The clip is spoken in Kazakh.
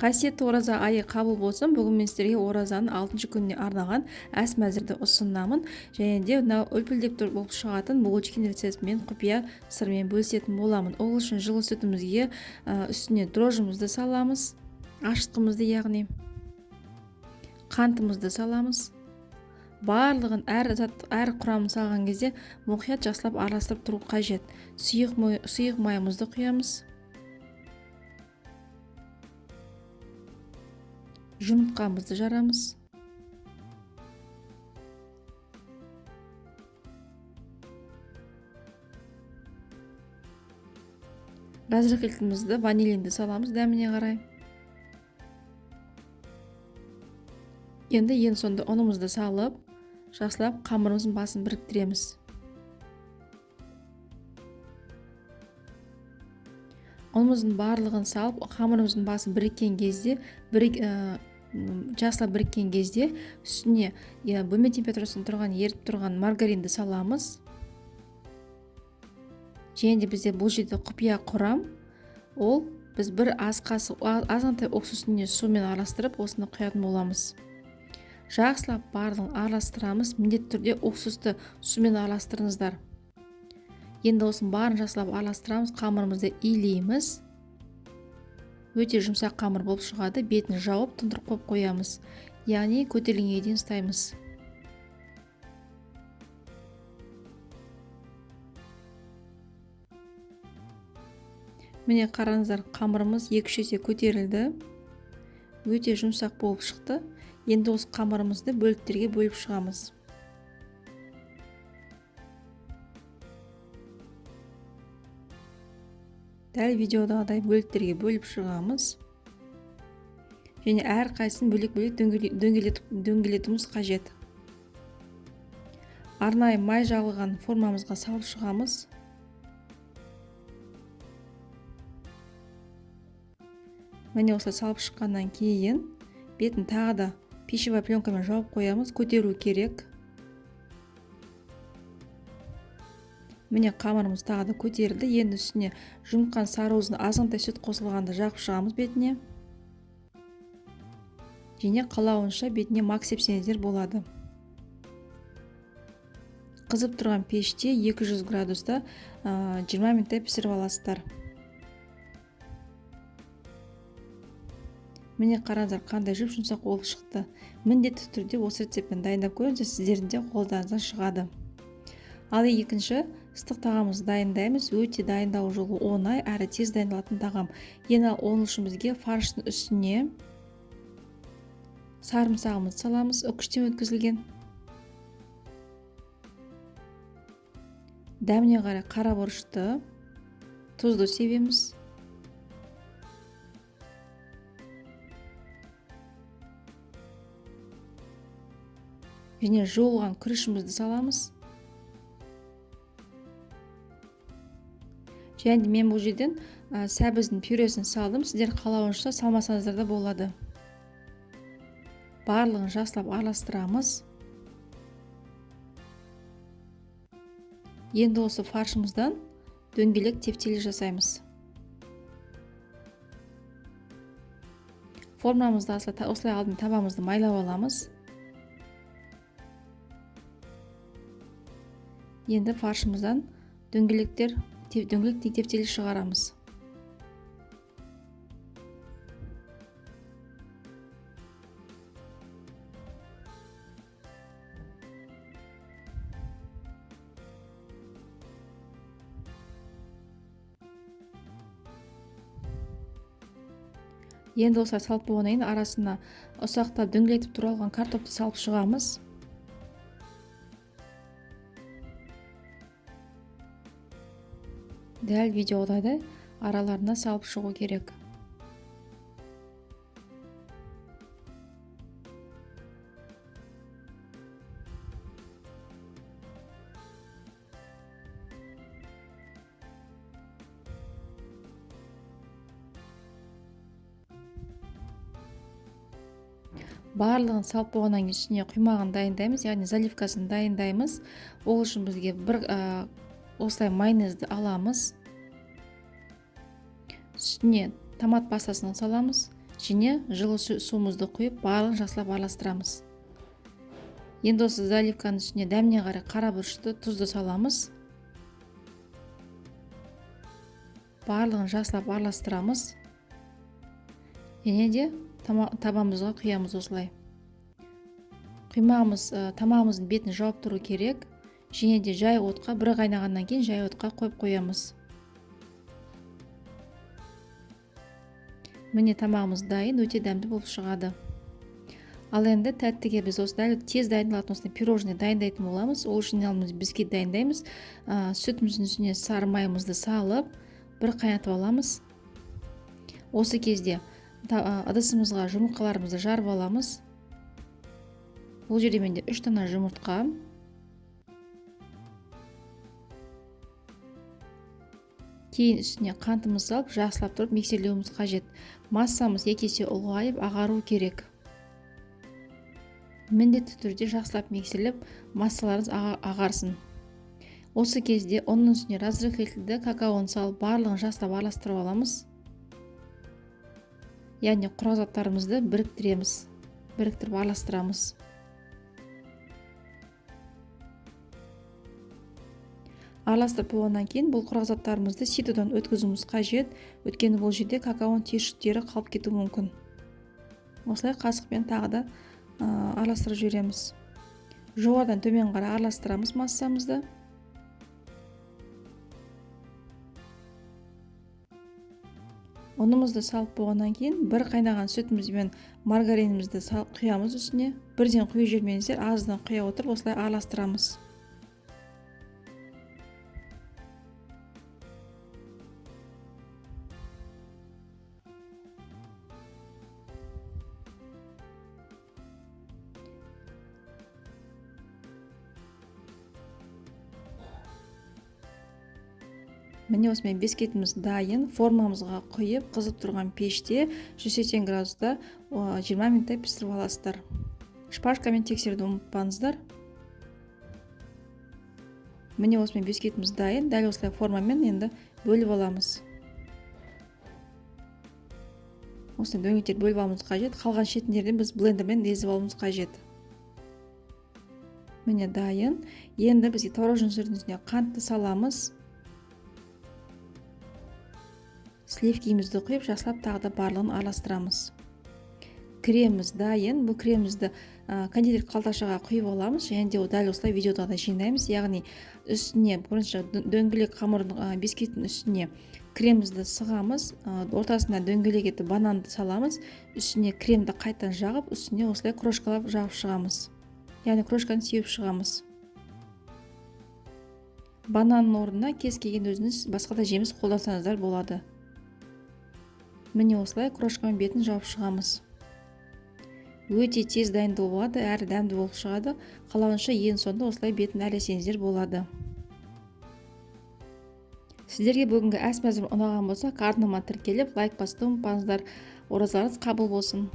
Қасиетті ораза айы қабыл болсын. Бүгін мен сіздерге оразаның 6-шы күніне арналған ас мәзірді ұсынамын. Және де мына үлпілдеп болып шығатын булочкин рецептімен құпия сырмен бөлісетін боламын. Ол үшін жылы сүтімізге үстіне дрожжымызды саламыз, ашытқымызды, яғни қантымызды саламыз. Барлығын әр құрамын салған кезде мұқият жақсылап араластырып тұру қажет. Сұйық майымызды құямыз. Жұмыртқамызды жарамыз. Разрыхлителімізді, ванилинді саламыз дәміне қарай. Енді соңында ұнымызды салып, жақсылап қамырымыздың басын біріктіреміз. Ұнымыздың барлығын салып, қамырымыздың басын біріккен кезде, жақсылап біріккен кезде үстіне бөлме температурасында ерітіп тұрған маргаринді саламыз. Және де бізде бұл жерде құпия құрам, ол біз бір ас қасық азғантай уксусты сумен араластырып, осыны құятын боламыз. Жақсылап барлығын араластырамыз. Міндетті түрде уксусты сумен араластырыңыздар. Енді осыны барын жақсылап араластырамыз, қамырымызды илейміз. Өте жұмсақ қамыр болып шығады. Бетін жауып тұндырып қойып қоямыз. Яғни көтерілгенге дейін ұстаймыз. Міне қараңыздар, қамырымыз 2 есе көтерілді. Өте жұмсақ болып шықты. Енді осы қамырымызды бөліктерге бөліп шығамыз. Дәл видеодағыдай бөліктерге бөліп шығамыз. Және әр қайсысын бөлек-бөлек дөңгелетуіміз қажет. Арнайы май жағылған формамызға салып шығамыз. Міне осылай салып шыққаннан кейін бетін тағы да пищевой пленкамен жауып қоямыз. Көтеру керек. Міне қамырымыз тағы да көтерілді. Енді үстіне жұмқан сарыуыздың азғантай сүт қосылғанда жағып шығамыз бетіне. Және қалауынша бетіне мак сепсеңіздер болады. Қызып тұрған пеште 200 градуста 20 минуттай пісіріп аласыздар. Міне қараңыздар, қандай жұмсақ болып шықты. Міндетті түрде осы рецептпен дайындап көріңіздер, сіздердің де қолдарыңыздан шығады. Ал екінші ыстық тағамымызды дайындаймыз. Өте дайындау жолы оңай әрі тез дайындалатын тағам. Енді оның үшін бізге фарштың үстіне сарымсағымызды саламыз, үкіштен өткізілген. Дәміне қарай қара бұрышты, тұзды себеміз. Және жуылған күрішімізді саламыз. Және мен бұл жерден сәбіздің пюресін салдым. Сіздер қалауынша салмасаңыздар да болады. Барлығын жақсылап араластырамыз. Енді осы фаршымыздан дөңгелек тефтели жасаймыз. Формамызды осылай алдын табамызды майлап аламыз. Енді фаршымыздан дөңгелек тефтели шығарамыз. Енді осылай салып болғаннан кейін арасына ұсақтап дөңгелетіп туралған картопты салып шығамыз. Дәл видеодағыдай араларына салып шығу керек. Барлығын салып болғаннан кейін үстіне құймағын дайындаймыз, яғни заливкасын дайындаймыз. Ол үшін бізге бір осылай майонезді аламыз. Үстіне томат пастасын саламыз. және жылы суымызды құйып барлығын жақсылап араластырамыз. Енді осы заливканың үстіне дәміне қарай қара бұрышты, тұзды саламыз. Барлығын жақсылап араластырамыз. Және де табамызға құямыз осылай. Құймағымыз тамағымыздың бетін жауып тұру керек. Және де жай отқа, бір қайнағаннан кейін жай отқа қойып қоямыз. Міне тамағымыз дайын, өте дәмді болып шығады. Ал енді тәттіге біз осы дәл тез дайындалатын осындай пирожный дайындайтын боламыз. Ол үшін алдымен бисквит дайындаймыз. Сүтіміздің үстіне сары майымызды салып, бір қайнатып аламыз. Осы кезде ыдысымызға жұмыртқаларымызды жарып аламыз. Бұл жерде менде 3 дана жұмыртқа. Кейін үстіне қантымыз салып, жақсылап тұрып миксерлеуіміз қажет. Массамыз 2 есе ұлғайып, ағару керек. Міндетті түрде жақсылап миксерлеп, массаларыңыз ағарсын. Осы кезде оның үстіне разрыхлителді какаоны салып, барлығын жақсылап араластырып аламыз. Яғни құрғақ заттарымызды біріктіреміз, біріктіріп араластырамыз. Араластырып болғаннан кейін бұл құрғақ заттарымызды ситодан өткізуіміз қажет, өйткені бұл жерде какаоның түйіршіктері қалып кетуі мүмкін. Осылай қасықпен тағы да араластырып жібереміз. Жоғарыдан төмен қарай араластырамыз массамызды. Ұнымызды салып болғаннан кейін бір қайнаған сүтіміз бен маргаринімізді құямыз үстіне. Бірден құйып жібермеңіздер, аздан құя отырып осылай араластырамыз. Міне осымен бисквитіміз дайын. Формамызға құйып, қызып тұрған пеште 180 градуста 20 минуттай пісіріп аласыздар. Шпажкамен тексеруді ұмытпаңыздар. Міне осымен бисквитіміз дайын. Дәл осылай формамен енді бөліп аламыз. Осылай дөңгелектер бөліп алуымыз қажет. Қалған шетіндерден біз блендермен езіп алуымыз қажет. Міне дайын. Енді бізге творожный сырдың үстіне қантты саламыз. Сливкимізді құйып, жақсылап тағы да барлығын араластырамыз. Креміміз дайын. Бұл кремімізді кондитер қалташаға құйып аламыз. Және де дәл осылай видеода да жинаймыз. Яғни үстіне бірінші дөңгелек қамырдың бисквиттің үстіне кремімізді сығамыз. Ортасына дөңгелек етіп бананды саламыз. Үстіне кремді қайтадан жағып, үстіне осылай крошкалап жағып шығамыз. Яғни крошканы сеуіп шығамыз. Бананның орнына кез келген өзіңіз басқа да жеміс қолдансаңыздар болады. Міне осылай крошкамен бетін жауып шығамыз. Өте тез дайындау болады, әрі дәмді болып шығады. Қалауынша ең соңында осылай бетін әрлесеңіздер болады. Сіздерге бүгінгі ас мәзірім ұнаған болса, арнама тіркеліп, лайк басуды ұмытпаңыздар. Оразаларыңыз қабыл болсын.